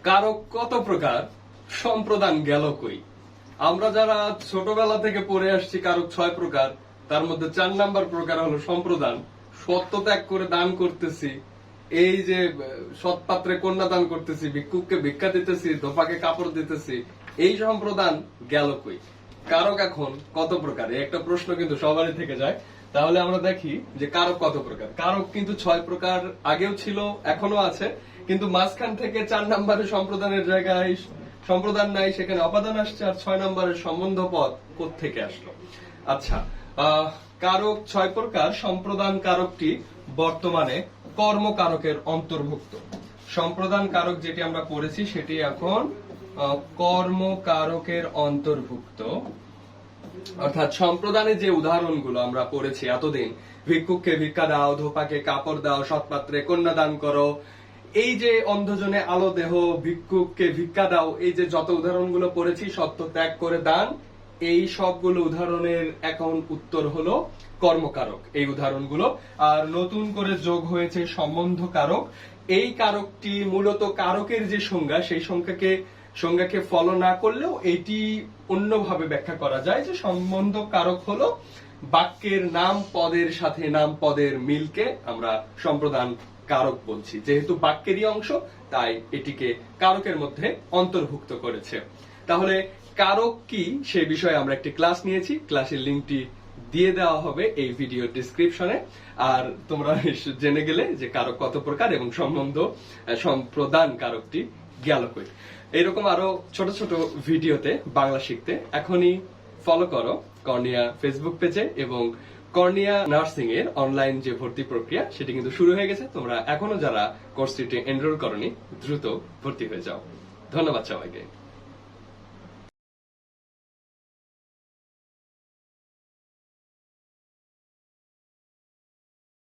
কারক কত প্রকার, সম্প্রদান গেল কই? আমরা যারা ছোটবেলা থেকে পড়ে আসছি কারক 6 প্রকার, তার মধ্যে 4 নাম্বার প্রকার হলো সম্প্রদান। সত্য ত্যাগ করে দান করতেছি, এই যে সৎপাত্রে কন্যা দান করতেছি, ভিক্ষুককে ভিক্ষা দিতেছি, ধোপাকে কাপড় দিতেছি, এই সম্প্রদান গেল কই? কারক এখন কত প্রকার? এই একটা প্রশ্ন কিন্তু সবারই থেকে যায়। তাহলে আমরা দেখি যে কারক কত প্রকার। কারক কিন্তু 6 প্রকার আগেও ছিল, এখনো আছে, কিন্তু মাঝখান থেকে 4 নম্বরে সম্প্রদানের জায়গায় সম্প্রদান নাই, সেখানে অপাদান আসছে, আর 6 নম্বরের সম্বন্ধ পদ কোত্থেকে আসলো? আচ্ছা, কারক 6 প্রকার। সম্প্রদান কারকটি বর্তমানে কর্মকারকের অন্তর্ভুক্ত। সম্প্রদান কারক যেটি আমরা পড়েছি সেটি এখন কর্মকারকের অন্তর্ভুক্ত। অর্থাৎ সম্প্রদানে যে উদাহরণগুলো আমরা পড়েছি এতদিন, ভিক্ষুককে ভিক্ষা দাও, ধোপাকে কাপড় দাও, সৎপাত্রে কন্যা দান করো, এই যে অন্ধজনে আলো দেহ, ভিক্ষুককে ভিক্ষা দাও, এই যে যত উদাহরণগুলো পড়েছি, সত্য ত্যাগ করে দান, এই সবগুলো উদাহরণের এখন উত্তর হলো কর্মকারক এই উদাহরণগুলো। আর নতুন করে যোগ হয়েছে সম্বন্ধ কারক। এই কারকটি মূলত কারকের যে সংজ্ঞা, সেই সংজ্ঞাকে ফলো না করলেও এটি অন্যভাবে ব্যাখ্যা করা যায় যে সম্বন্ধ কারক হলো বাক্যের নাম পদের সাথে নাম পদের মিলকে আমরা সম্প্রদান কারক বলছি। যেহেতু বাক্যেরই অংশ, তাই এটিকে কারকের মধ্যে অন্তর্ভুক্ত করেছে। তাহলে কারক কি সে বিষয়ে আমরা একটি ক্লাস নিয়েছি, ক্লাসের লিংকটি দিয়ে দেওয়া হবে এই ভিডিও ডেসক্রিপশনে। আর তোমরা জেনে গেলে যে কারক কত প্রকার এবং সম্প্রদান কারকটি গেল কই। এইরকম আরো ছোট ছোট ভিডিওতে বাংলা শিখতে এখনই ফলো করো কর্নিয়া ফেসবুক পেজে, এবং কর্নিয়া নার্সিং এর অনলাইন যে ভর্তি প্রক্রিয়া সেটি কিন্তু শুরু হয়ে গেছে। তোমরা এখনো যারা কোর্সটিতে এনরোল করনি, দ্রুত ভর্তি হয়ে যাও। ধন্যবাদ সবাইকে।